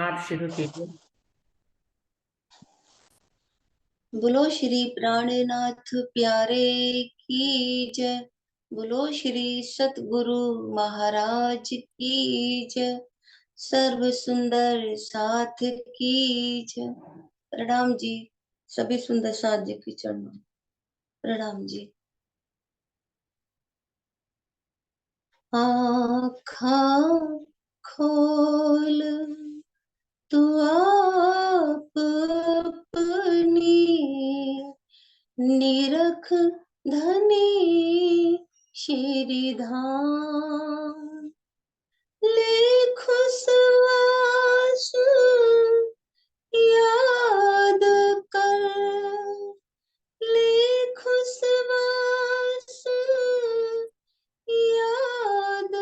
आप शुरू कीजिए। बोलो श्री प्राणनाथ प्यारे की जय। बोलो श्री सतगुरु महाराज की जय। सर्व सुंदर साथ की जय। प्रणाम जी। सभी सुंदर साथ जी की चरणों में प्रणाम जी। आँखा खोल तू आप अपनी, निरख धनी श्री धाम। लेखो सवास याद कर, लेखो सवास याद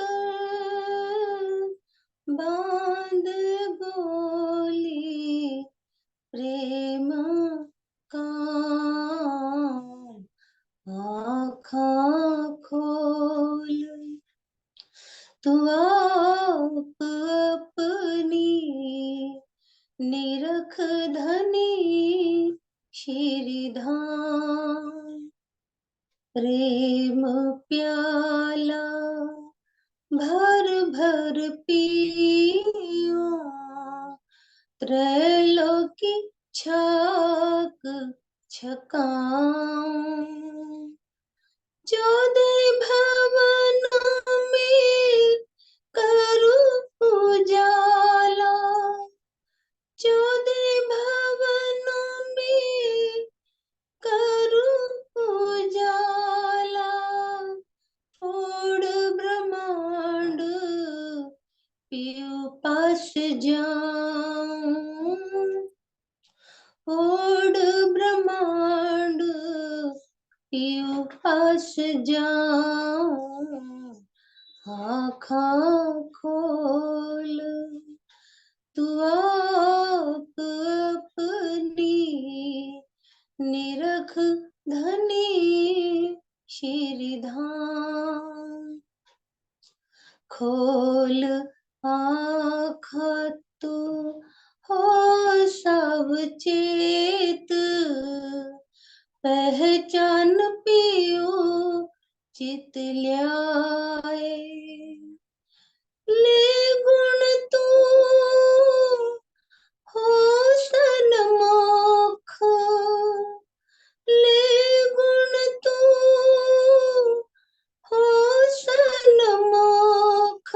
कर। बांध गोली प्रेम काम, आँखा खोल तू आप अपनी, निरख धनी श्री धाम। प्रेम प्याला भर भर पियो, त्रैलोकी छाक छकाऊं। चौदह भवन में करूं उजाला, चौदह भवन में करूं उजाला। फोड़ ब्रह्मांड पीयूं पास जाऊं, फोड़ ब्रह्मांड पीयूं पास जाऊं। आँखा खोल तू आप अपनी, निरख धनी श्री धाम। खोल आँखा तू हो सावचेत, पहचान पियो चित ल्याए। ले गुण तू हो सन्मुख, ले गुण तू हो सन्मुख।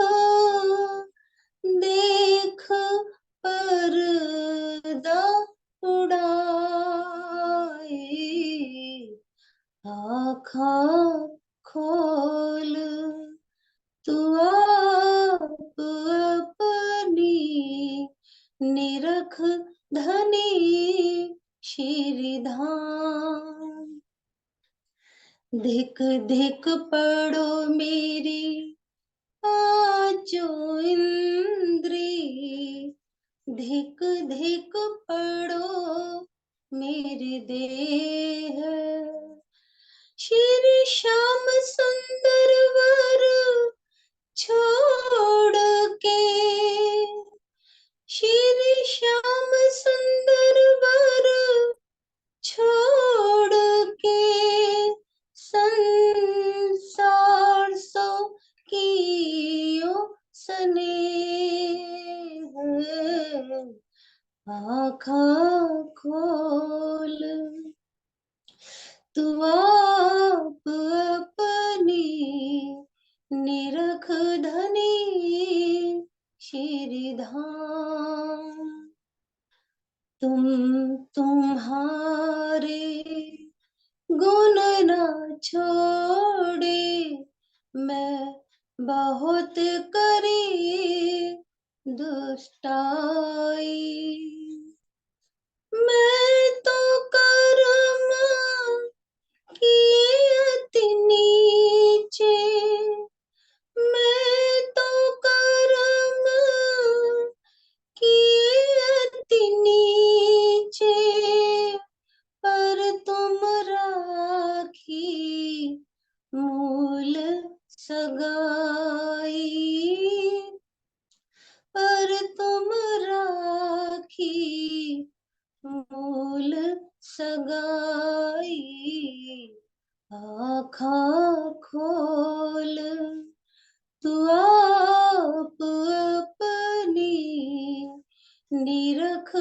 देख पर्दा उड़ाए, आँखा खोल तू आप अपनी, निरख धनी श्री धाम। धिक धिक पड़ो मेरी पांचों इंद्री, धिक धिक पड़ो मेरी देह। श्री श्याम सुंदर वर छोड़ के, श्री श्याम सुंदर वर छोड़ के। संसार सो कियो स्नेह, आँखा खोल तू आप अपनी, निरख धनी श्री धाम। तुम्हारे गुण न छोड़े, मैं बहुत करी दुष्टाई। मैं तो कर्म किए अति नीचे, मैं तो कर्म किए अति नीचे। पर तुम राखी मूल सगाई, पर तुम मोल सगाई आँखा खोल तू आप अपनी निरख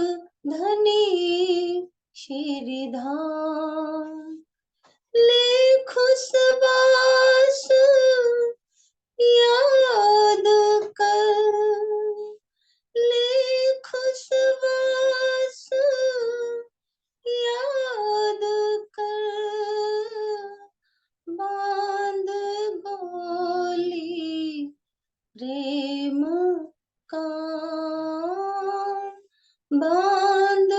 धनी श्रीधाम लेखु सवास याद कर लेखु सवास याद कर बांध गोली प्रेम का बांध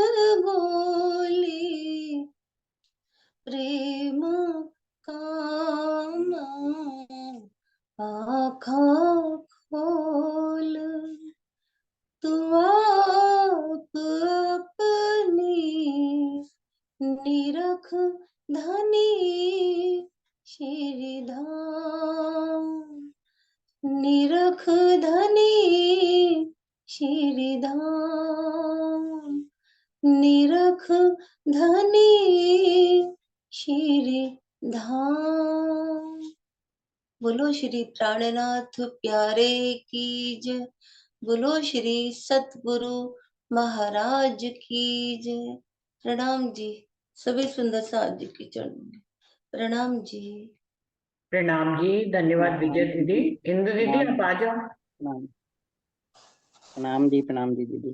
गोली प्रेम काम आँखा खोल तू आप अपनी निरख धनी श्रीधाम निरख धनी श्रीधाम निरख धनी श्री धाम। बोलो श्री प्राणनाथ प्यारे की जय। बोलो श्री सतगुरु महाराज की जय। प्रणाम जी। सभी सुंदर साथ जी की चरण में प्रणाम जी। प्रणाम जी। धन्यवाद विजय दीदी। इंदु दीदी आप आ जाओ। प्रणाम जी, प्रणाम जी दीदी।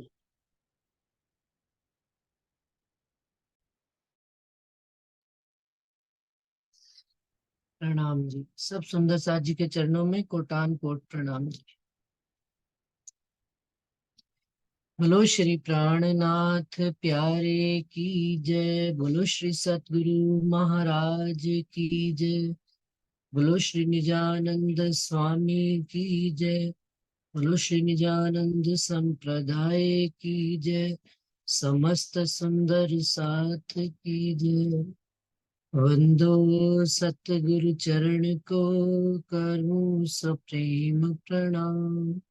प्रणाम जी। सब सुंदर साथ जी के चरणों में कोटान कोट प्रणाम जी। बोलो श्री प्राणनाथ प्यारे की जय। बोलो श्री सतगुरु महाराज की जय। बोलो श्री निजानंद स्वामी की जय। बोलो श्री निजानंद संप्रदाय की जय। समस्त सुंदर साथ की जय। वंदो सतगुरु चरण को करूं सप्रेम प्रणाम।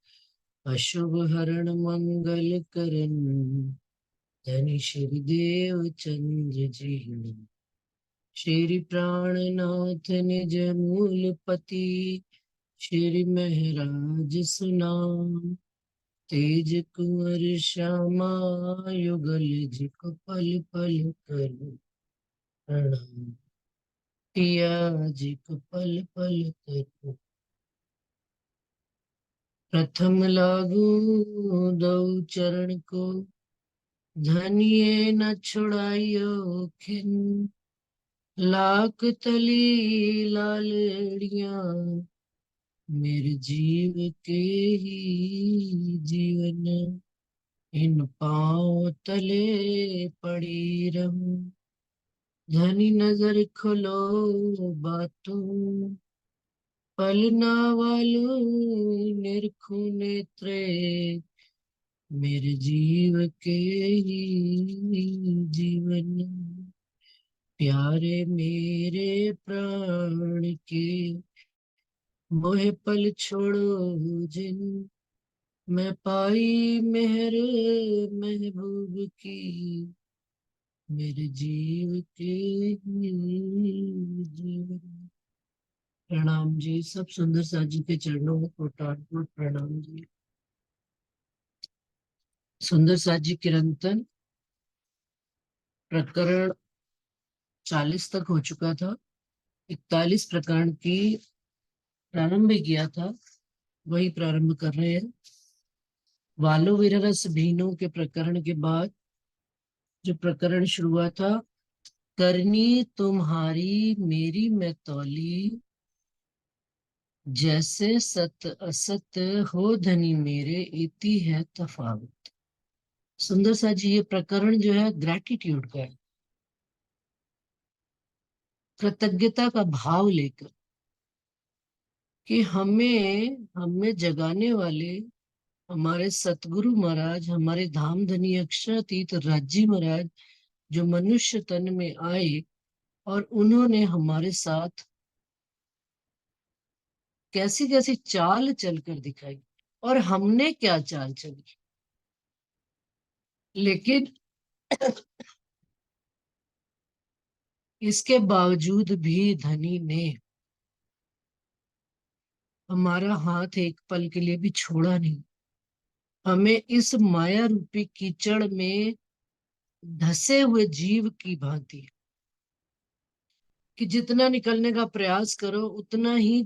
अशुभ हरण मंगल करन धनी श्री देव चंद्र जी। श्री प्राणनाथ निज मूलपति श्री महराज सुनाम। तेज कुंवर श्यामा युगल जिक पल पल कर प्रणाम। पिया जी को पल पल कर प्रथम लागू दो चरण को धनिये न छुड़ाइयो खिन। लाख तली लालड़ियां मेरे जीव के ही जीवन। इन पांव तले पड़ी रहूं धनी नजर खोलो बातों। पलना वालों निरखो नेत्रे मेरे जीव के ही जीवन। प्यारे मेरे प्राण के मोह पल छोड़ो जिन। मैं पाई मेहर महबूब की मेरे जीव के ही जीवन। प्रणाम जी। सब सुंदर साथ जी के चरणों में कोटान कोट प्रणाम जी। सुंदर साथ जी किरंतन प्रकरण 40 तक हो चुका था। 41 प्रकरण की प्रारंभ किया था, वही प्रारंभ कर रहे हैं। वालो विररस भीनो के प्रकरण के बाद जो प्रकरण शुरू हुआ था, करनी तुम्हारी मेरी मैं तौली जैसे सत असत हो धनी मेरे इति है तफावत। सुंदर सा जी ये प्रकरण जो है ग्रेटिट्यूड का है, कृतज्ञता का भाव लेकर कि हमें जगाने वाले हमारे सतगुरु महाराज, हमारे धाम धनी अक्षरातीत राजी महाराज जो मनुष्य तन में आए और उन्होंने हमारे साथ कैसी कैसी चाल चलकर दिखाई और हमने क्या चाल चली। लेकिन इसके बावजूद भी धनी ने हमारा हाथ एक पल के लिए भी छोड़ा नहीं। हमें इस माया रूपी कीचड़ में धसे हुए जीव की भांति, कि जितना निकलने का प्रयास करो उतना ही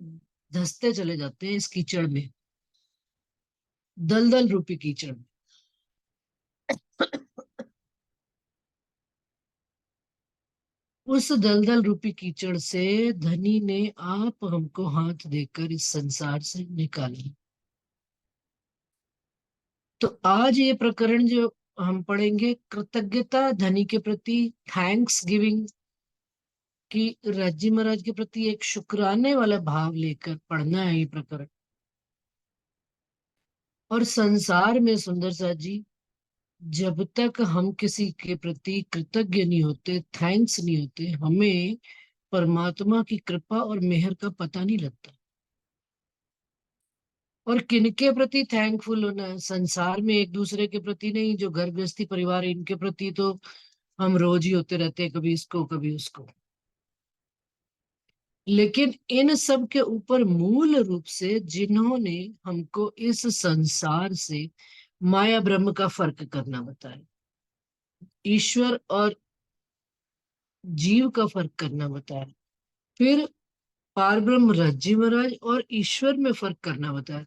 धंसते चले जाते हैं इस कीचड़ में, दलदल रूपी कीचड़ में। उस दलदल रूपी कीचड़ से धनी ने आप हमको हाथ देकर इस संसार से निकाला। तो आज ये प्रकरण जो हम पढ़ेंगे, कृतज्ञता धनी के प्रति, थैंक्स गिविंग, कि राज्य महाराज के प्रति एक शुक्राने वाला भाव लेकर पढ़ना है ये प्रकरण। और संसार में सुंदर सा जी, जब तक हम किसी के प्रति कृतज्ञ नहीं होते, थैंक्स नहीं होते, हमें परमात्मा की कृपा और मेहर का पता नहीं लगता। और किनके प्रति थैंकफुल होना है? संसार में एक दूसरे के प्रति नहीं, जो घर गृहस्थी परिवार है इनके प्रति तो हम रोज ही होते रहते हैं, कभी इसको कभी उसको। लेकिन इन सब के ऊपर मूल रूप से जिन्होंने हमको इस संसार से माया ब्रह्म का फर्क करना बताया, ईश्वर और जीव का फर्क करना बताया, फिर पार ब्रह्म राज्य महाराज और ईश्वर में फर्क करना बताया,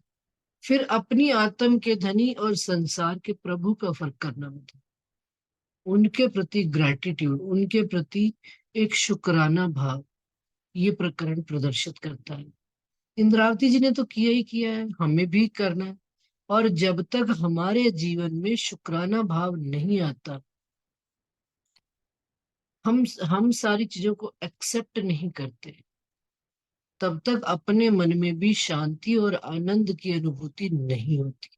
फिर अपनी आत्म के धनी और संसार के प्रभु का फर्क करना बताया, उनके प्रति ग्रैटिट्यूड, उनके प्रति एक शुक्राना भाव ये प्रकरण प्रदर्शित करता है। इंद्रावती जी ने तो किया ही किया है, हमें भी करना है। और जब तक हमारे जीवन में शुक्राना भाव नहीं आता, हम सारी चीजों को एक्सेप्ट नहीं करते, तब तक अपने मन में भी शांति और आनंद की अनुभूति नहीं होती।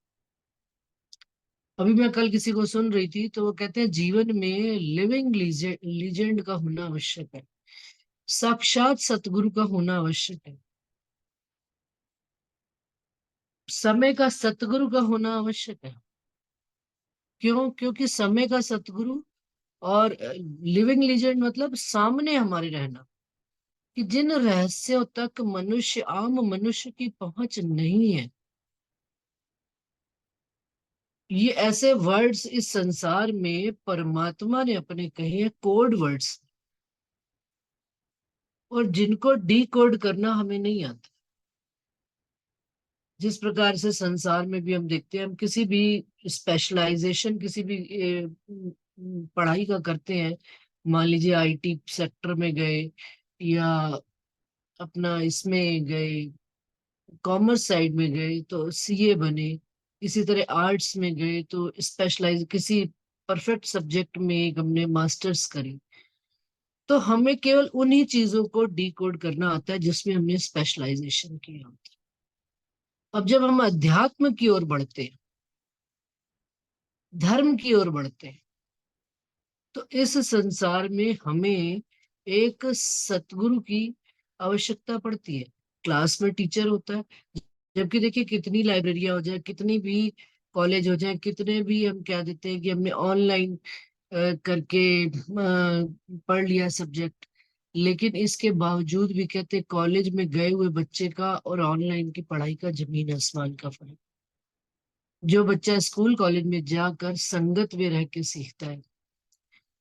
अभी मैं कल किसी को सुन रही थी तो वो कहते हैं जीवन में लिविंग लीजेंड का होना आवश्यक है, साक्षात सतगुरु का होना आवश्यक है, समय का सतगुरु का होना आवश्यक है। क्यों? क्योंकि समय का सतगुरु और लिविंग लीजेंड मतलब सामने हमारे रहना, कि जिन रहस्यों तक मनुष्य, आम मनुष्य की पहुंच नहीं है, ये ऐसे वर्ड्स इस संसार में परमात्मा ने अपने कहे हैं, कोड वर्ड्स, और जिनको डी कोड करना हमें नहीं आता। जिस प्रकार से संसार में भी हम देखते हैं, हम किसी भी स्पेशलाइजेशन, किसी भी पढ़ाई का करते हैं, मान लीजिए आईटी सेक्टर में गए या अपना इसमें गए, कॉमर्स साइड में गए तो सीए बने, इसी तरह आर्ट्स में गए तो स्पेशलाइज किसी परफेक्ट सब्जेक्ट में एक हमने मास्टर्स करी, तो हमें केवल उन्हीं चीजों को डिकोड करना आता है जिसमें हमने स्पेशलाइजेशन किया होता है। अब जब हम अध्यात्म की ओर बढ़ते हैं, धर्म की ओर बढ़ते हैं, तो इस संसार में हमें एक सतगुरु की आवश्यकता पड़ती है। क्लास में टीचर होता है, जबकि देखिए कितनी लाइब्रेरियां हो जाए, कितनी भी कॉलेज हो जाए, कितने भी हम कह देते हैं कि हमने ऑनलाइन करके पढ़ लिया सब्जेक्ट, लेकिन इसके बावजूद भी कहते हैं कॉलेज में गए हुए बच्चे का और ऑनलाइन की पढ़ाई का जमीन आसमान का फर्क। जो बच्चा स्कूल कॉलेज में जाकर संगत में रह के सीखता है,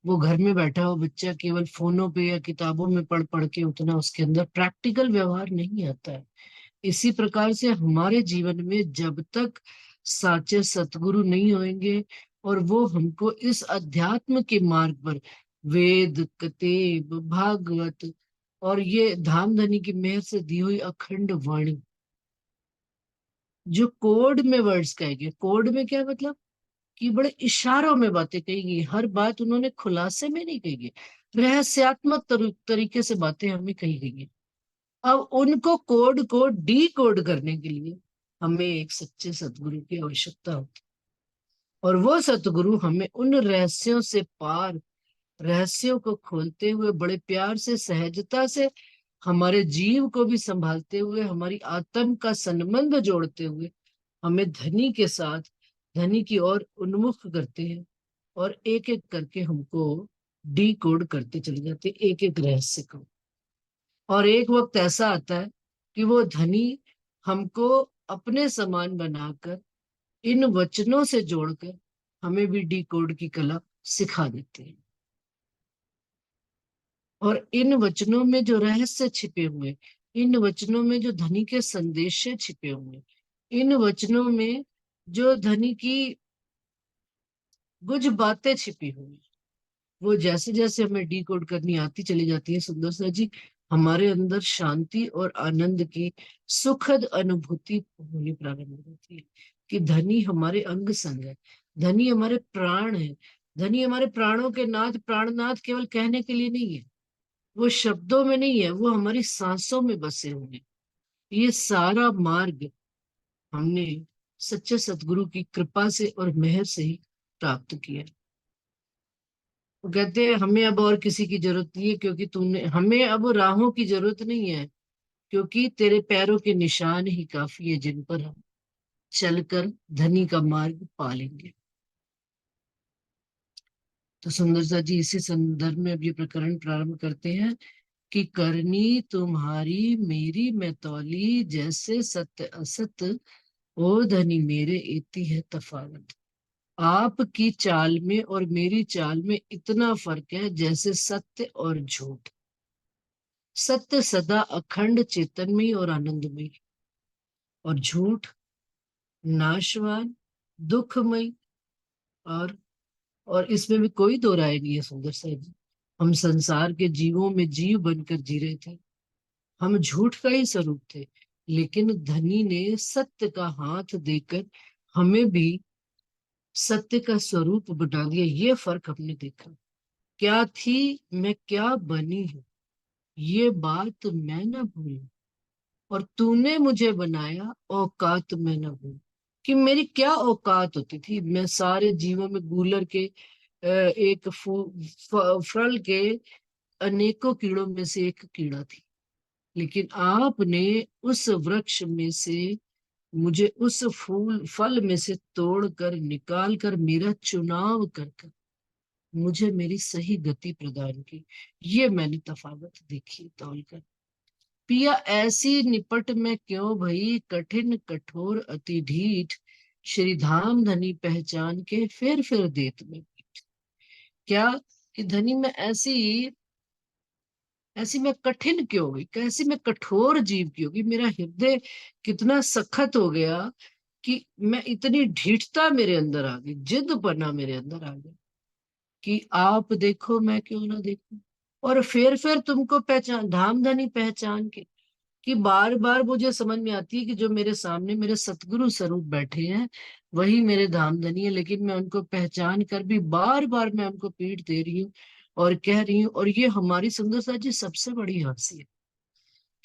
वो घर में बैठा हुआ बच्चा केवल फोनों पे या किताबों में पढ़ पढ़ के उतना उसके अंदर प्रैक्टिकल व्यवहार नहीं आता है। इसी प्रकार से हमारे जीवन में जब तक साचे सतगुरु नहीं होंगे और वो हमको इस अध्यात्म के मार्ग पर वेद, कतेब, भागवत और ये धामधनी की मेहर से दी हुई अखंड वाणी, जो कोड में वर्ड्स कहेंगे, कोड में क्या मतलब कि बड़े इशारों में बातें कहेंगी, हर बात उन्होंने खुलासे में नहीं कही, रहस्यात्मक तरीके से बातें हमें कही गई है। अब उनको कोड को डी कोड करने के लिए हमें एक सच्चे सतगुरु की आवश्यकता होती है, और वो सतगुरु हमें उन रहस्यों से पार, रहस्यों को खोलते हुए बड़े प्यार से, सहजता से, हमारे जीव को भी संभालते हुए, हमारी आत्म का संबंध जोड़ते हुए हमें धनी के साथ, धनी की ओर उन्मुख करते हैं, और एक एक करके हमको डी कोड करते चले जाते, एक एक रहस्य को। और एक वक्त ऐसा आता है कि वो धनी हमको अपने समान बनाकर इन वचनों से जोड़कर हमें भी डी कोड की कला सिखा देते हैं। और इन वचनों में जो रहस्य छिपे हुए, इन वचनों में जो धनी के संदेशे छिपे हुए, इन वचनों में जो धनी की कुछ बातें छिपी हुई, वो जैसे जैसे हमें डी कोड करनी आती चली जाती है सुंदर सा जी, हमारे अंदर शांति और आनंद की सुखद अनुभूति होनी प्रारंभ हो जाती है कि धनी हमारे अंग संग है, धनी हमारे प्राण है, धनी हमारे प्राणों के नाथ, प्राणनाथ केवल कहने के लिए नहीं है, वो शब्दों में नहीं है, वो हमारी सांसों में बसे हुए हैं। ये सारा मार्ग हमने सच्चे सतगुरु की कृपा से और मेहर से ही प्राप्त किया। वो कहते हैं हमें अब और किसी की जरूरत नहीं है, क्योंकि तूने, हमें अब राहों की जरूरत नहीं है, क्योंकि तेरे पैरों के निशान ही काफी है जिन पर हम चलकर धनी का मार्ग पा लेंगे। तो सुंदर सा जी इसी संदर्भ में अब ये प्रकरण प्रारंभ करते हैं कि करनी तुम्हारी मेरी मैं तौली, जैसे सत्य असत ओ धनी मेरे एती है तफावत। आपकी चाल में और मेरी चाल में इतना फर्क है जैसे सत्य और झूठ। सत्य सदा अखंड चेतनमय और आनंदमय, और झूठ नाशवान दुखमय। और इसमें भी कोई दो राय नहीं है सुंदर साहब जी। हम संसार के जीवों में जीव बनकर जी रहे थे, हम झूठ का ही स्वरूप थे, लेकिन धनी ने सत्य का हाथ देकर हमें भी सत्य का स्वरूप बना दिया। ये फर्क हमने देखा। क्या थी मैं क्या बनी हूं, ये बात मैं ना भूलूं, और तूने मुझे बनाया औकात में न भूल। कि मेरी क्या औकात होती थी, मैं सारे जीवों में गूलर के एक फल के अनेकों कीड़ों में से एक कीड़ा थी, लेकिन आपने उस वृक्ष में से मुझे उस फूल फल में से तोड़कर निकाल कर मेरा चुनाव कर कर मुझे मेरी सही गति प्रदान की। ये मैंने तफावत देखी तौल कर। पिया ऐसी निपट में क्यों भई, कठिन कठोर अति ढीठ, श्री धाम धनी पहचान के फिर देत में पीठ। क्या कि धनी में ऐसी ऐसी मैं कठिन क्यों हुई, कैसी मैं कठोर जीव क्यों होगी, मेरा हृदय कितना सखत हो गया कि मैं इतनी ढीठता मेरे अंदर आ गई, जिद बना मेरे अंदर आ गया कि आप देखो मैं क्यों ना देखूं। और फिर तुमको पहचान, धाम धनी पहचान के, कि बार बार मुझे समझ में आती है कि जो मेरे सामने मेरे सतगुरु स्वरूप बैठे हैं वही मेरे धामधनी है, लेकिन मैं उनको पहचान कर भी बार बार मैं उनको पीठ दे रही हूँ और कह रही हूँ। और ये हमारी सुंदरता जी सबसे बड़ी हंसी है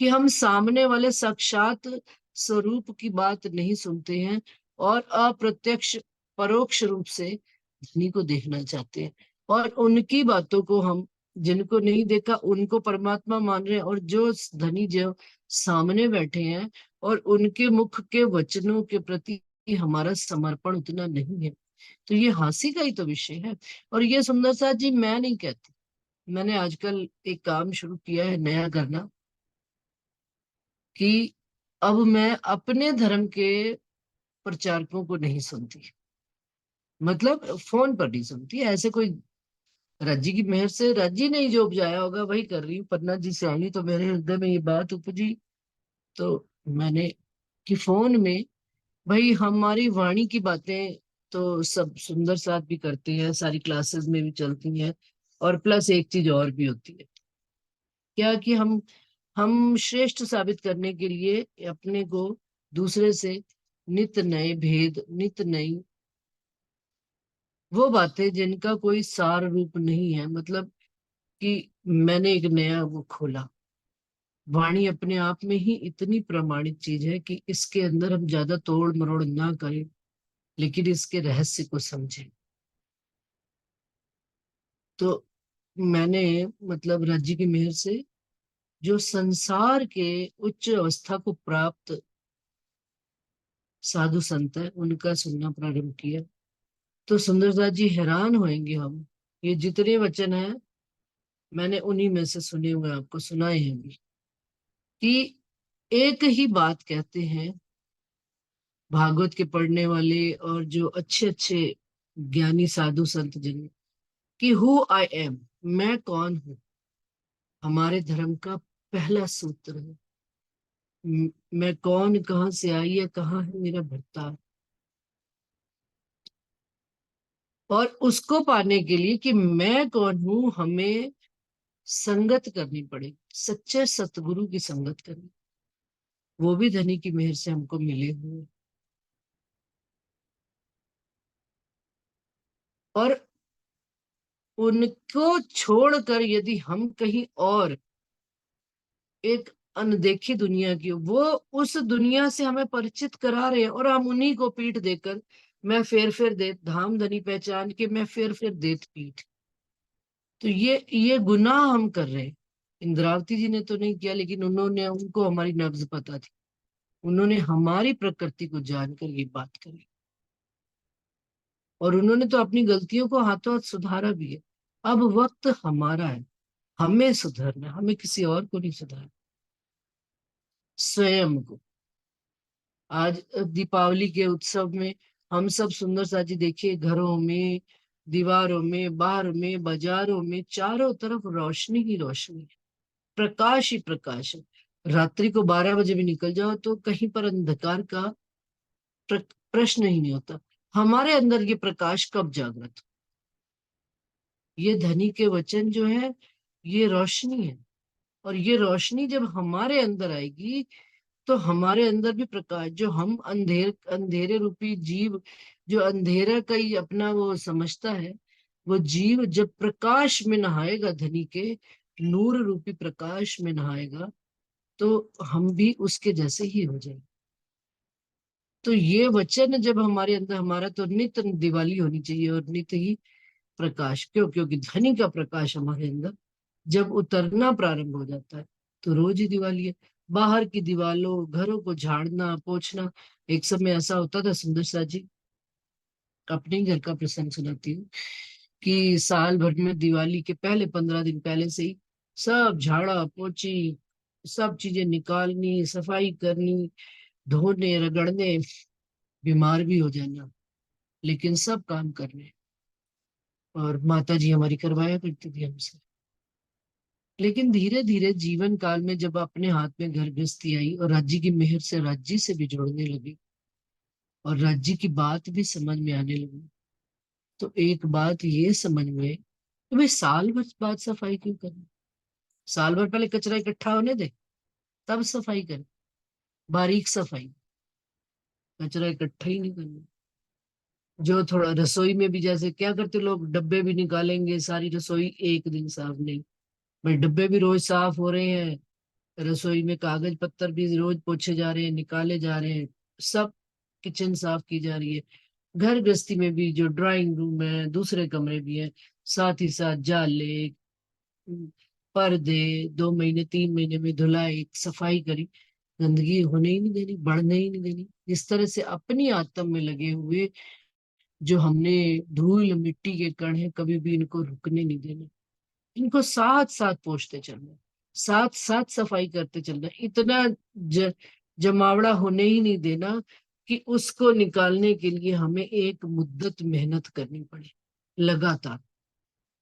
कि हम सामने वाले साक्षात स्वरूप की बात नहीं सुनते हैं और अप्रत्यक्ष परोक्ष रूप से धनी को देखना चाहते हैं, और उनकी बातों को हम, जिनको नहीं देखा उनको परमात्मा मान रहे हैं, और जो धनी जो सामने बैठे हैं और उनके मुख के वचनों के प्रति हमारा समर्पण उतना नहीं है। तो ये हंसी का ही तो विषय है। और ये सुंदर सा जी मैं नहीं कहती, मैंने आजकल एक काम शुरू किया है नया करना, कि अब मैं अपने धर्म के प्रचारकों को नहीं सुनती, मतलब फोन पर नहीं सुनती। ऐसे कोई रज्जी की मेहर से, रज्जी ने ही जो उपजाया होगा वही कर रही हूँ। पन्ना जी से आई तो मेरे हृदय में ये बात उपजी, तो मैंने कि फोन में भाई हमारी वाणी की बातें तो सब सुंदर साथ भी करते हैं, सारी क्लासेस में भी चलती हैं, और प्लस एक चीज और भी होती है क्या कि हम श्रेष्ठ साबित करने के लिए अपने को दूसरे से नित नए भेद, नित नई वो बातें जिनका कोई सार रूप नहीं है, मतलब कि मैंने एक नया वो खोला। वाणी अपने आप में ही इतनी प्रमाणित चीज है कि इसके अंदर हम ज्यादा तोड़ मरोड़ ना करें, लेकिन इसके रहस्य को समझें। तो मैंने मतलब रज्जी की मेहर से जो संसार के उच्च अवस्था को प्राप्त साधु संत है उनका सुनना प्रारंभ किया। तो सुंदरदास जी हैरान होंगे हम, ये जितने वचन हैं मैंने उन्हीं में से सुने हुए आपको सुनाए हैं भी, कि एक ही बात कहते हैं भागवत के पढ़ने वाले और जो अच्छे अच्छे ज्ञानी साधु संत जन, कि हु आई एम, मैं कौन हूं। हमारे धर्म का पहला सूत्र है, मैं कौन, कहाँ से आई है, कहाँ है मेरा भरता। और उसको पाने के लिए कि मैं कौन हूं, हमें संगत करनी पड़ेगी, सच्चे सतगुरु की संगत करनी, वो भी धनी की मेहर से हमको मिले हुए। और उनको छोड़कर यदि हम कहीं और एक अनदेखी दुनिया की, वो उस दुनिया से हमें परिचित करा रहे हैं और हम उन्हीं को पीठ देकर, मैं फेर देत धाम धनी पहचान के, मैं फेर देत पीठ। तो ये गुनाह हम कर रहे हैं। इंद्रावती जी ने तो नहीं किया, लेकिन उन्होंने, उनको हमारी नब्ज पता थी, उन्होंने हमारी प्रकृति को जानकर ये बात करी, और उन्होंने तो अपनी गलतियों को हाथों हाथ सुधारा भी है। अब वक्त हमारा है, हमें सुधरना, हमें किसी और को नहीं सुधारना, स्वयं को। आज दीपावली के उत्सव में हम सब सुंदर साजी देखिए, घरों में, दीवारों में, बाहर में, बाजारों में, चारों तरफ रोशनी ही रोशनी है, प्रकाश ही प्रकाश है। रात्रि को 12 बजे भी निकल जाओ तो कहीं पर अंधकार का प्रश्न ही नहीं होता। हमारे अंदर ये प्रकाश कब जागृत हो? ये धनी के वचन जो है, ये रोशनी है। और ये रोशनी जब हमारे अंदर आएगी तो हमारे अंदर भी प्रकाश, जो हम अंधेरे रूपी जीव, जो अंधेरा का ही अपना वो समझता है, वो जीव जब प्रकाश में नहाएगा, धनी के नूर रूपी प्रकाश में नहाएगा, तो हम भी उसके जैसे ही हो जाएंगे। तो ये वचन जब हमारे अंदर, हमारा तो नित्य दिवाली होनी चाहिए और नित्य ही प्रकाश। क्यों? क्योंकि धनी का प्रकाश हमारे अंदर जब उतरना प्रारंभ हो जाता है तो रोज ही दिवाली है। बाहर की दीवारों, घरों को झाड़ना पोछना, एक समय ऐसा होता था, सुंदर सा जी अपने ही घर का प्रसंग सुनाती हूँ, कि साल भर में दिवाली के पहले 15 दिन पहले से ही सब झाड़ा पोछी, सब चीजें निकालनी, सफाई करनी, धोने रगड़ने, बीमार भी हो जाना, लेकिन सब काम करने। और माता जी हमारी करवाया करती थी हमसे। लेकिन धीरे धीरे जीवन काल में जब अपने हाथ में घर गृहस्थी आई और राज्य की मेहर से राज्य से भी जुड़ने लगी और राज्य की बात भी समझ में आने लगी, तो एक बात ये समझ में कि भाई साल भर बाद सफाई क्यों करनी? साल भर पहले कचरा इकट्ठा होने दे, तब सफाई करें, बारीक सफाई, कचरा इकट्ठा ही नहीं करना। जो थोड़ा रसोई में भी, जैसे क्या करते लोग, डब्बे भी निकालेंगे, सारी रसोई एक दिन साफ नहीं, भाई डब्बे भी रोज साफ हो रहे हैं, रसोई में कागज पत्तर भी रोज पोछे जा रहे हैं, निकाले जा रहे हैं, सब किचन साफ की जा रही है। घर गृहस्थी में भी जो ड्राइंग रूम है, दूसरे कमरे भी हैं, साथ ही साथ जाले, पर्दे, 2 महीने 3 महीने में धुलाई, सफाई करी, गंदगी होने ही नहीं देनी, बढ़ने ही नहीं देनी। इस तरह से अपनी आत्म में लगे हुए जो हमने धूल मिट्टी के कण हैं, कभी भी इनको रुकने नहीं देना, इनको साथ साथ पोंछते चलना, साथ साथ सफाई करते चलना, इतना जमावड़ा होने ही नहीं देना कि उसको निकालने के लिए हमें एक मुद्दत मेहनत करनी पड़े लगातार।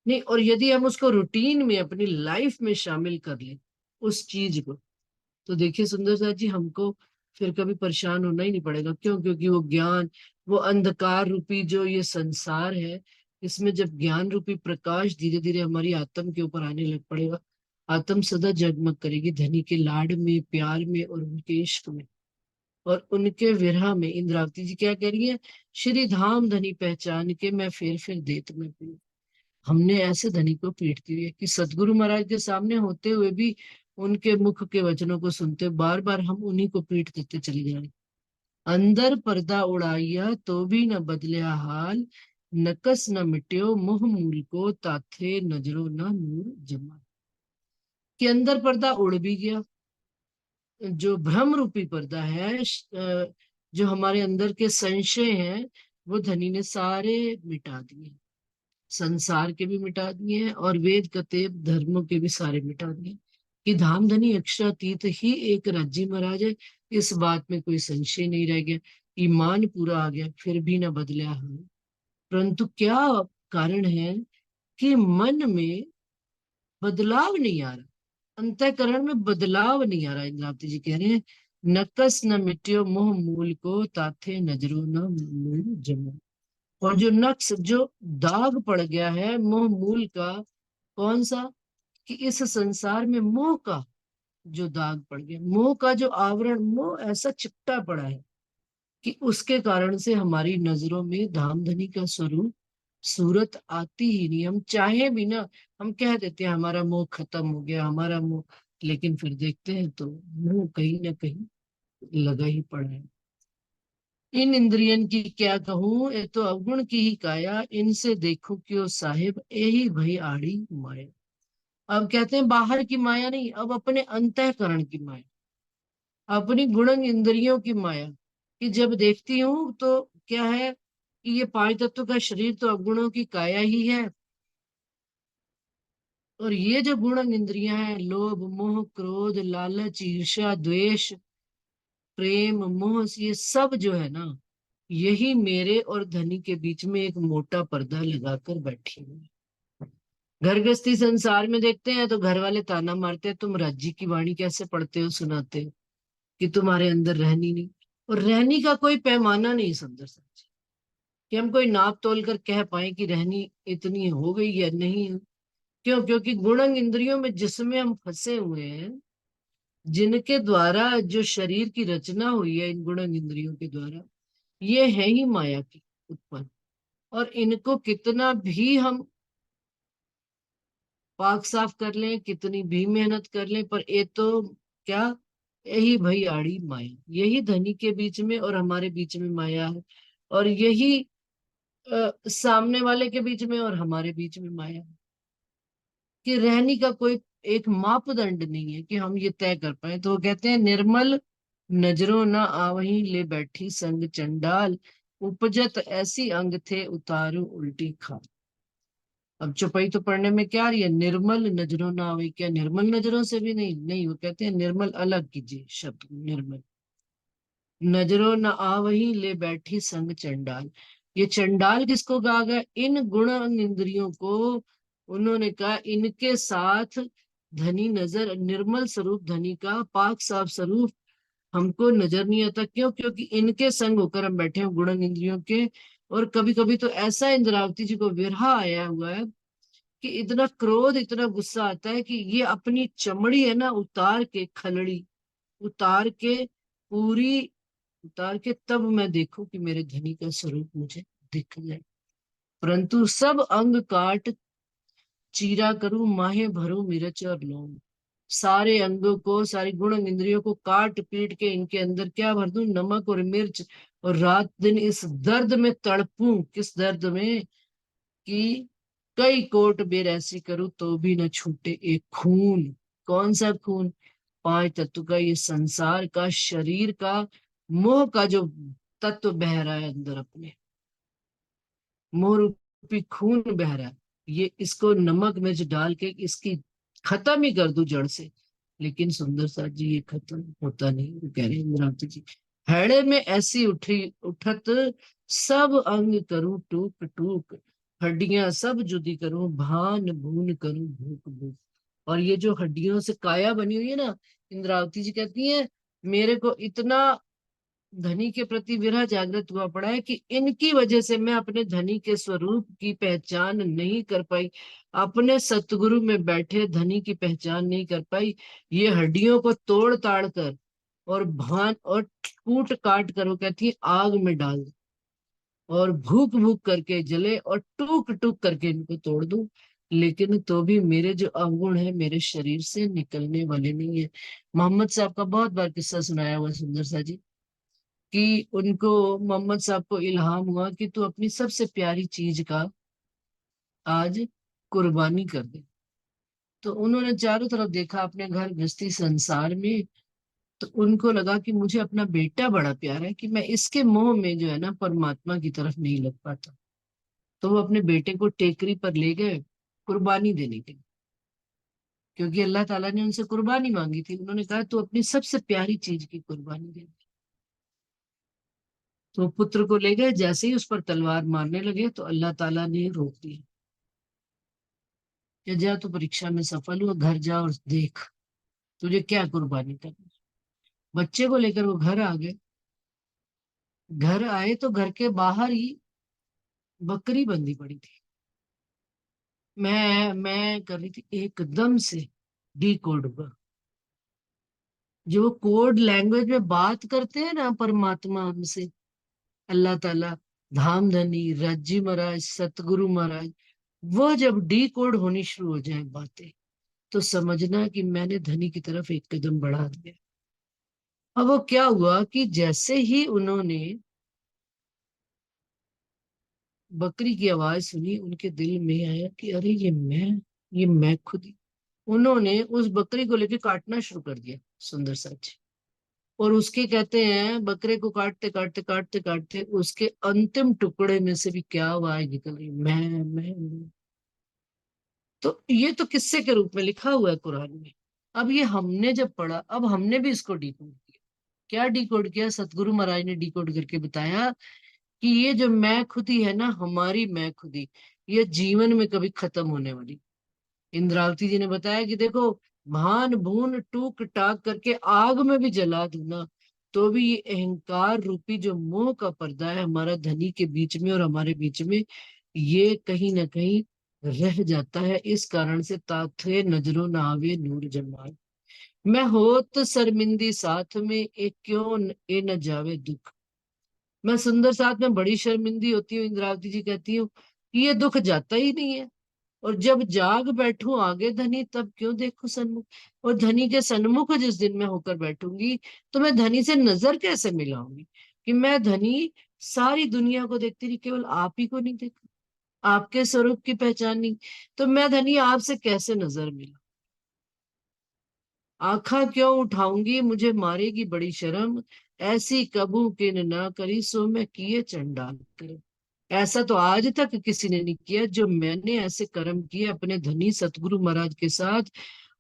नहीं, और यदि हम उसको रूटीन में अपनी लाइफ में शामिल कर लें उस चीज को, तो देखिए सुंदर साथ जी, हमको फिर कभी परेशान होना ही नहीं पड़ेगा। क्यों? क्योंकि वो ज्ञान, वो अंधकार रूपी जो ये संसार है, इसमें जब ज्ञान रूपी प्रकाश धीरे धीरे हमारी आत्म के ऊपर आने लग पड़ेगा, आत्म सदा जगमग करेगी धनी के लाड में, प्यार में और उनके इश्क में और उनके विरह में। इंद्रावती जी क्या कह रही है? श्री धाम धनी पहचान के, मैं फिर देत में पीड़। हमने ऐसे धनी को पीट दी है कि सदगुरु महाराज के सामने होते हुए भी उनके मुख के वचनों को सुनते बार बार हम उन्हीं को पीट देते चले जा रहे। अंदर पर्दा उड़ाइया तो भी न बदलिया हाल, नकस न मिट्यो मुंह मूल को, ताथे नजरो न नूर जमा। कि अंदर पर्दा उड़ भी गया, जो भ्रम रूपी पर्दा है, जो हमारे अंदर के संशय हैं, वो धनी ने सारे मिटा दिए, संसार के भी मिटा दिए हैं और वेद कतेब धर्मों के भी सारे मिटा दिए, कि धामधनी अक्षरातीत ही एक राज्य महाराज है। इस बात में कोई संशय नहीं रह गया। ईमान पूरा आ गया, फिर भी ना बदला है। परंतु क्या कारण है कि मन में बदलाव नहीं आ रहा, अंतःकरण में बदलाव नहीं आ रहा। इंद्रावती जी कह रहे हैं, नकस न मिट्यो मोह मूल को, ताथे नजरो न मूल जमो। और जो नक्श, जो दाग पड़ गया है मोह मूल का, कौन सा, कि इस संसार में मोह का जो दाग पड़ गया, मोह का जो आवरण, मोह ऐसा चिपटा पड़ा है कि उसके कारण से हमारी नजरों में धामधनी का स्वरूप, सूरत आती ही नहीं। हम चाहे भी ना, हम कह देते हैं हमारा मोह खत्म हो गया, हमारा मोह, लेकिन फिर देखते हैं तो मोह कहीं ना कहीं लगा ही पड़ा है। इन इंद्रियन की क्या कहूं, ये तो अवगुण की ही काया, इनसे देखो क्यों साहिब, यही भई आड़ी माया। अब कहते हैं बाहर की माया नहीं, अब अपने अंतःकरण की माया, अपनी गुणन इंद्रियों की माया, कि जब देखती हूँ तो क्या है कि ये पांच तत्व का शरीर तो अवगुणों की काया ही है, और ये जो गुणन इंद्रियां हैं, लोभ मोह क्रोध लालच ईर्ष्या द्वेष प्रेम मोह, ये सब जो है ना, यही मेरे और धनी के बीच में एक मोटा पर्दा लगाकर बैठी हुई है। घर गृहस्थी संसार में देखते हैं तो घर वाले ताना मारते हैं, तुम राज्य की वाणी कैसे पढ़ते हो, सुनाते हो, कि तुम्हारे अंदर रहनी नहीं। और रहनी का कोई पैमाना नहीं समझ सकते, कि हम कोई नाप तोल कर कह पाए कि रहनी इतनी हो गई या नहीं है। क्यों? क्योंकि गुणन इंद्रियों में जिसमें हम फंसे हुए हैं, जिनके द्वारा जो शरीर की रचना हुई है इन गुणन इंद्रियों के द्वारा, ये है ही माया की उत्पन्न। और इनको कितना भी हम पाक साफ कर लें, कितनी भी मेहनत कर लें, पर ये तो क्या, यही भई आड़ी माया, यही धनी के बीच में और हमारे बीच में माया है, और यही सामने वाले के बीच में और हमारे बीच में माया है। कि रहने का कोई एक मापदंड नहीं है कि हम ये तय कर पाए। तो वो कहते हैं, निर्मल नजरों न आवहीं ले बैठी संग चंडाल, उपजत ऐसी अंग थे उतारू उल्टी खाल। अब चौपाई तो पढ़ने में क्या आ रही है, निर्मल नजरों ना आवे, क्या निर्मल नजरों से भी नहीं, नहीं, वो कहते हैं निर्मल अलग कीजिए शब्द, निर्मल नजरों न आवही ले बैठी संग चंडाल। ये चंडाल किसको कहा गया, इन गुण इंद्रियों को। उन्होंने कहा इनके साथ धनी नजर, निर्मल स्वरूप धनी का पाक साफ स्वरूप हमको नजर नहीं आता। क्यों? क्योंकि इनके संग होकर हम बैठे हैं गुण इंद्रियों के। और कभी कभी तो ऐसा इंद्रावती जी को विरहा आया हुआ है कि इतना क्रोध, इतना गुस्सा आता है कि ये अपनी चमड़ी है ना उतार के, खलड़ी उतार के, पूरी उतार के, तब मैं देखूं कि मेरे धनी का स्वरूप मुझे दिख जाए। परंतु सब अंग काट चीरा करूं, माहे भरूं मिर्च और लौंग। सारे अंगों को, सारी गुण इंद्रियों को काट पीट के इनके अंदर क्या भर दूं, नमक और मिर्च, और रात दिन इस दर्द में तड़पूं। किस दर्द में? कि कई कोट बेर ऐसी करूं तो भी न छूटे एक खून। कौन सा खून? पांच तत्व का, ये संसार का, शरीर का, मोह का जो तत्व बह रहा है अंदर अपने, मोह रूपी खून बह रहा है, ये इसको नमक मिर्च डाल के इसकी खत्म ही कर दूं जड़ से। लेकिन सुंदर साथ जी ये खत्म होता नहीं। वो कह रहे हैं इंद्रावती जी, हैड़े में ऐसी उठी उठत, सब अंग करूं टूक टूक, हड्डियां सब जुदी करूं, भान भून करूं भूक भूक। और ये जो हड्डियों से काया बनी हुई है ना, इंद्रावती जी कहती है, मेरे को इतना धनी के प्रति विरह जागृत हुआ पड़ा है कि इनकी वजह से मैं अपने धनी के स्वरूप की पहचान नहीं कर पाई, अपने सतगुरु में बैठे धनी की पहचान नहीं कर पाई। ये हड्डियों को तोड़ ताड़ कर और भान और कूट काट कर, वो कहती है आग में डाल दो, और भूख भूख करके जले, और टूक टूक करके इनको तोड़ दूं, लेकिन तो भी मेरे जो अवगुण है मेरे शरीर से निकलने वाले नहीं है। मोहम्मद साहब का बहुत बार किस्सा सुनाया हुआ सुंदर सा जी, कि उनको, मोहम्मद साहब को इल्हाम हुआ कि तू अपनी सबसे प्यारी चीज का आज कुर्बानी कर दे। तो उन्होंने चारों तरफ देखा, अपने घर गृहस्थी संसार में तो उनको लगा कि मुझे अपना बेटा बड़ा प्यारा है, कि मैं इसके मोह में जो है ना परमात्मा की तरफ नहीं लग पाता। तो वो अपने बेटे को टेकरी पर ले गए कुर्बानी देने के लिए, क्योंकि अल्लाह ताला ने उनसे कुर्बानी मांगी थी। उन्होंने कहा तू अपनी सबसे प्यारी चीज की कुर्बानी दे। तो पुत्र को ले गए, जैसे ही उस पर तलवार मारने लगे तो अल्लाह ताला ने रोक दिया कि जा तू परीक्षा में सफल हुआ, घर जा और देख तुझे क्या कुर्बानी करनी। बच्चे को लेकर वो घर आ गए। घर आए तो घर के बाहर ही बकरी बंधी पड़ी थी। मैं कर रही थी एकदम से डी कोड पर, जो कोड लैंग्वेज में बात करते हैं ना परमात्मा हमसे, अल्लाह ताला, धाम धनी, राज्जी महाराज, सतगुरु महाराज, वो जब डी कोड होनी शुरू हो जाए बातें, तो समझना कि मैंने धनी की तरफ एक कदम बढ़ा दिया। अब वो क्या हुआ कि जैसे ही उन्होंने बकरी की आवाज सुनी, उनके दिल में आया कि अरे ये मैं खुद ही। उन्होंने उस बकरी को लेकर काटना शुरू कर दिया, सुंदर सा जी। और उसके कहते हैं बकरे को काटते काटते काटते काटते उसके अंतिम टुकड़े में से भी क्या आवाज निकल रही, मैं। तो ये तो किस्से के रूप में लिखा हुआ है कुरान में। अब ये हमने जब पढ़ा, अब हमने भी इसको डिकोड किया। क्या डिकोड किया? सतगुरु महाराज ने डिकोड करके बताया कि ये जो मैं खुदी है ना, हमारी मैं खुदी, ये जीवन में कभी खत्म होने वाली। इंद्रावती जी ने बताया कि देखो, भान भून टूक टाक करके आग में भी जला दूं ना, तो भी ये अहंकार रूपी जो मोह का पर्दा है हमारा धनी के बीच में और हमारे बीच में, ये कहीं ना कहीं रह जाता है। इस कारण से ताथे नजरों न आवे नूर जमाल, मैं होत शर्मिंदी साथ में एक क्यों ए न जावे दुख। मैं सुंदर साथ में बड़ी शर्मिंदी होती हूँ, इंद्रावती जी कहती हूँ कि ये दुख जाता ही नहीं है। और जब जाग बैठूं आगे धनी, तब क्यों देखूं सन्मुख। और धनी के सन्मुख जिस दिन मैं होकर बैठूंगी, तो मैं धनी से नजर कैसे मिलाऊंगी कि मैं धनी सारी दुनिया को देखती रही, केवल आप ही को नहीं देखा, आपके स्वरूप की पहचान नहीं, तो मैं धनी आपसे कैसे नजर मिला। आंखा क्यों उठाऊंगी मुझे मारेगी बड़ी शर्म, ऐसी कबू किन ना करी सो मैं किए चंडाल कर्म। ऐसा तो आज तक किसी ने नहीं किया जो मैंने ऐसे कर्म किए अपने धनी सतगुरु महाराज के साथ।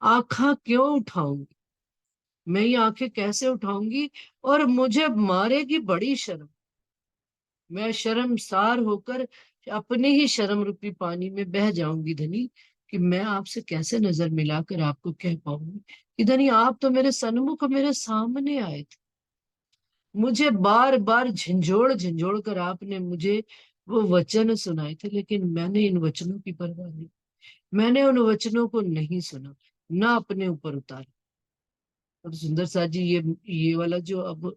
आंखा क्यों उठाऊंगी, मैं ये आंखें कैसे उठाऊंगी, और मुझे मारेगी बड़ी शर्म। मैं शर्मसार होकर अपने ही शर्म रूपी पानी में बह जाऊंगी धनी, कि मैं आपसे कैसे नजर मिलाकर आपको कह पाऊंगी कि धनी आप तो मेरे सन्मुख मेरे सामने आए थे। मुझे बार बार झंझोड़ झंझोड़ कर आपने मुझे वो वचन सुनाए थे, लेकिन मैंने इन वचनों की परवाह नहीं, मैंने उन वचनों को नहीं सुना, ना अपने ऊपर उतारा। और सुंदर सा जी, ये वाला जो अब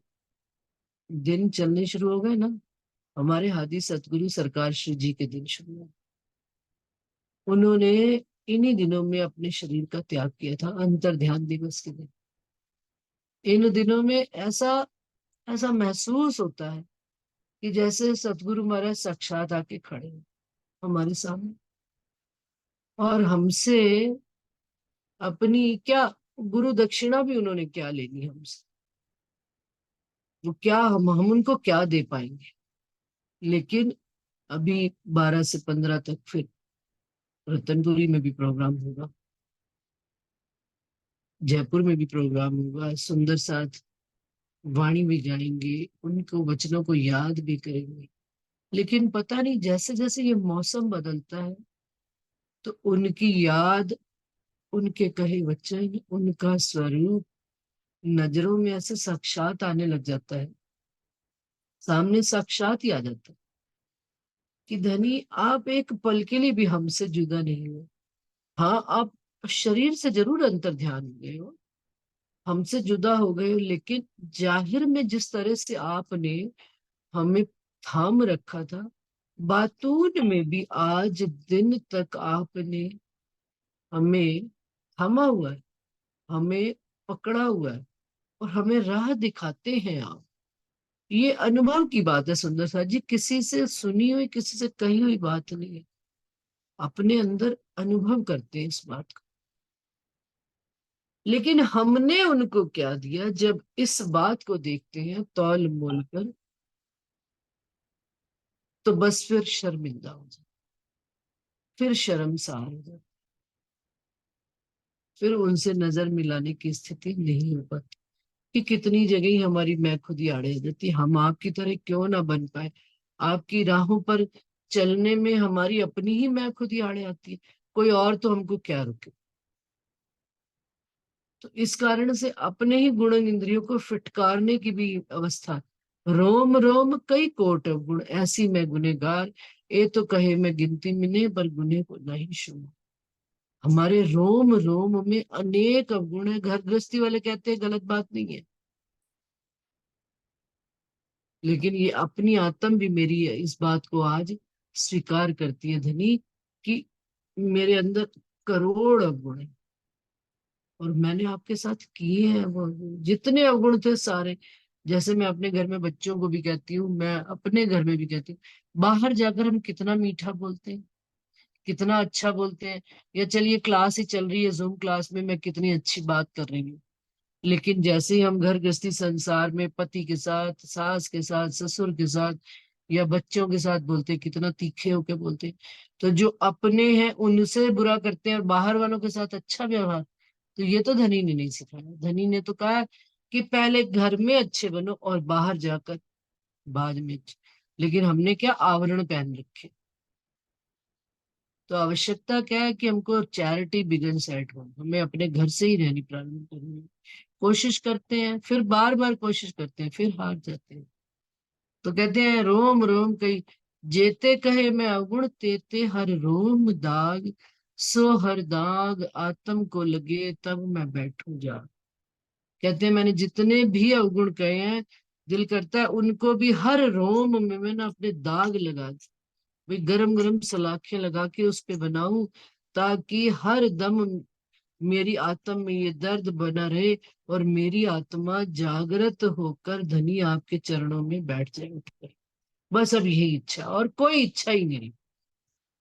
दिन चलने शुरू हो गए ना, हमारे हादी सतगुरु सरकार श्री जी के दिन शुरू हुए। उन्होंने इन्हीं दिनों में अपने शरीर का त्याग किया था, अंतर ध्यान दिवस के दिन। इन दिनों में ऐसा ऐसा महसूस होता है कि जैसे सतगुरु महाराज साक्षात आके खड़े हैं हमारे सामने, और हमसे अपनी क्या गुरु दक्षिणा भी उन्होंने क्या लेनी हमसे, वो क्या हम उनको क्या दे पाएंगे। लेकिन अभी 12 से 15 तक फिर रतनपुरी में भी प्रोग्राम होगा, जयपुर में भी प्रोग्राम होगा, सुंदर साथ वाणी भी गाएंगे, उनको वचनों को याद भी करेंगे। लेकिन पता नहीं जैसे जैसे ये मौसम बदलता है, तो उनकी याद, उनके कहे वचन, उनका स्वरूप नजरों में ऐसे साक्षात आने लग जाता है, सामने साक्षात ही आ जाता है कि धनी आप एक पल के लिए भी हमसे जुदा नहीं हो। हाँ, आप शरीर से जरूर अंतर ध्यान हो गए हो, हमसे जुदा हो गए हो, लेकिन जाहिर में जिस तरह से आपने हमें थाम रखा था, बातून में भी आज दिन तक आपने हमें थामा हुआ है, हमें पकड़ा हुआ है, और हमें राह दिखाते हैं आप। ये अनुभव की बात है सुंदर सा जी, किसी से सुनी हुई, किसी से कही हुई बात नहीं है, अपने अंदर अनुभव करते हैं इस बात का। लेकिन हमने उनको क्या दिया, जब इस बात को देखते हैं तौल मोल कर, तो बस फिर शर्मिंदा हो जाए, फिर शर्मसार हो जाए, फिर उनसे नजर मिलाने की स्थिति नहीं हो पाती। कि कितनी जगह ही हमारी मैं खुद ही आड़े आ जाती, हम आपकी तरह क्यों ना बन पाए। आपकी राहों पर चलने में हमारी अपनी ही मैं खुद ही आड़े आती है, कोई और तो हमको क्या रोके। तो इस कारण से अपने ही गुण इंद्रियों को फिटकारने की भी अवस्था। रोम रोम कई कोट गुण, ऐसी मैं गुनेगार, ये तो कहे मैं गिनती मिने पर गुने को नहीं शुमार। हमारे रोम रोम में अनेक अवगुण है। घर गृहस्थी वाले कहते हैं गलत बात नहीं है, लेकिन ये अपनी आत्म भी मेरी इस बात को आज स्वीकार करती है धनी, कि मेरे अंदर करोड़ अवगुण है, और मैंने आपके साथ किए हैं वो जितने अवगुण थे सारे। जैसे मैं अपने घर में बच्चों को भी कहती हूँ, मैं अपने घर में भी कहती हूँ, बाहर जाकर हम कितना मीठा बोलते हैं, कितना अच्छा बोलते हैं। या चलिए क्लास ही चल रही है, जूम क्लास में मैं कितनी अच्छी बात कर रही हूँ, लेकिन जैसे ही हम घर गृहस्थी संसार में पति के साथ, सास के साथ, ससुर के साथ या बच्चों के साथ बोलते हैं, कितना तीखे होके बोलते हैं। तो जो अपने हैं उनसे बुरा करते हैं और बाहर वालों के साथ अच्छा व्यवहार, तो ये तो धनी ने नहीं सिखाया। धनी ने तो कहा कि पहले घर में अच्छे बनो और बाहर जाकर बाद में अच्छे। लेकिन हमने क्या आवरण पहन रखे। तो आवश्यकता क्या है कि हमको चैरिटी बिगिंस एट होम, हमें अपने घर से ही रहनी प्रारंभ करनी है। कोशिश करते हैं, फिर बार बार कोशिश करते हैं, फिर हार जाते हैं। तो कहते हैं रोम रोम कई, जेते कहे मैं अवगुण तेते हर रोम दाग, सो हर दाग आत्म को लगे तब मैं बैठूं जा। कहते हैं मैंने जितने भी अवगुण कहे हैं, दिल करता है उनको भी हर रोम में मैं ना अपने दाग लगा दूं, भाई गरम गरम सलाखें लगा के उस पे बनाऊं, ताकि हर दम मेरी आत्मा में ये दर्द बना रहे और मेरी आत्मा जागृत होकर धनी आपके चरणों में बैठ जाए उठकर। बस अब यही इच्छा, और कोई इच्छा ही नहीं,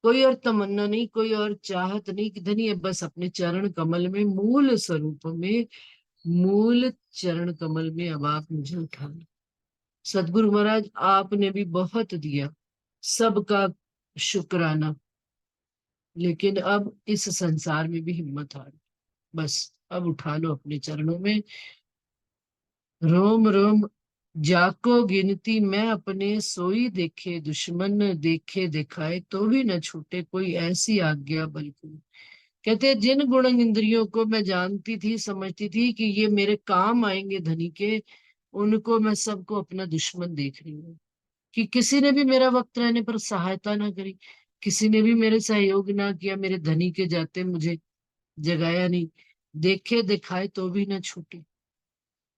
कोई और तमन्ना नहीं, कोई और चाहत नहीं, कि धनी अब बस अपने चरण कमल में, मूल स्वरूप में, मूल चरण कमल में अब आप मुझे उठा लो। सदगुरु महाराज आपने भी बहुत दिया, सबका शुक्राना, लेकिन अब इस संसार में भी हिम्मत हार, बस अब उठा लो अपने चरणों में। रोम रोम जाको गिनती मैं अपने, सोई देखे दुश्मन, देखे दिखाए तो भी न छूटे कोई ऐसी आज्ञा बल्कि। कहते हैं जिन गुण इंद्रियों को मैं जानती थी, समझती थी कि ये मेरे काम आएंगे धनी के, उनको मैं सबको अपना दुश्मन देख रही हूँ। कि किसी ने भी मेरा वक्त रहने पर सहायता ना करी, किसी ने भी मेरे सहयोग ना किया, मेरे धनी के जाते मुझे जगाया नहीं, देखे दिखाए तो भी ना छूटे।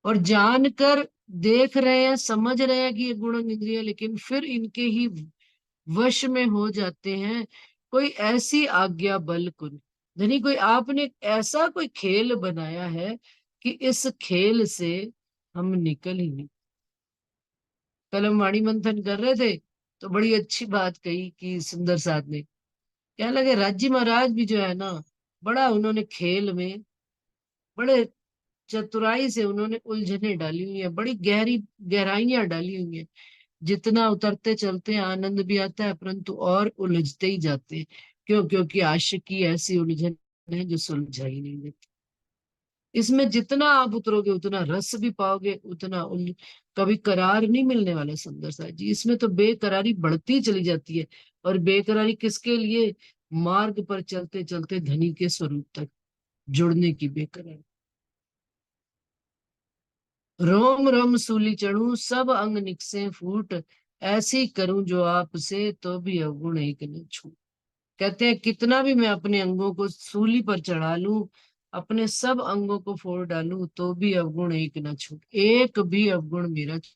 और जानकर देख रहे हैं, समझ रहे हैं कि ये गुण इंद्रिय, लेकिन फिर इनके ही वश में हो जाते हैं। कोई ऐसी आज्ञा बल कुन, धनी कोई आपने ऐसा कोई खेल बनाया है कि इस खेल से हम निकल ही नहीं। कल हम वाणी मंथन कर रहे थे, तो बड़ी अच्छी बात कही कि सुंदर साथ ने, क्या लगे राज्य महाराज भी जो है ना, बड़ा उन्होंने खेल में बड़े चतुराई से उन्होंने उलझने डाली हुई है, बड़ी गहरी गहराइयां डाली हुई है। जितना उतरते चलते हैं आनंद भी आता है, परंतु और उलझते ही जाते हैं। क्यों? क्योंकि आशिकी ऐसी उलझन है जो सुलझा ही नहीं देती। इसमें जितना आप उतरोगे उतना रस भी पाओगे, उतना कभी करार नहीं मिलने वाला। सुंदर सा जी, इसमें तो बेकरारी बढ़ती चली जाती है। और बेकरारी किसके लिए? मार्ग पर चलते चलते धनी के स्वरूप तक जुड़ने की बेकरारी। रोम रोम सूली चढ़ूं, सब अंग निकसे फूट, ऐसी करूं जो आपसे तो भी अवगुण एक न छूट। कहते हैं कितना भी मैं अपने अंगों को सूली पर चढ़ा लूं, अपने सब अंगों को फोड़ डालूं, तो भी अवगुण एक न छूट, एक भी अवगुण मेरा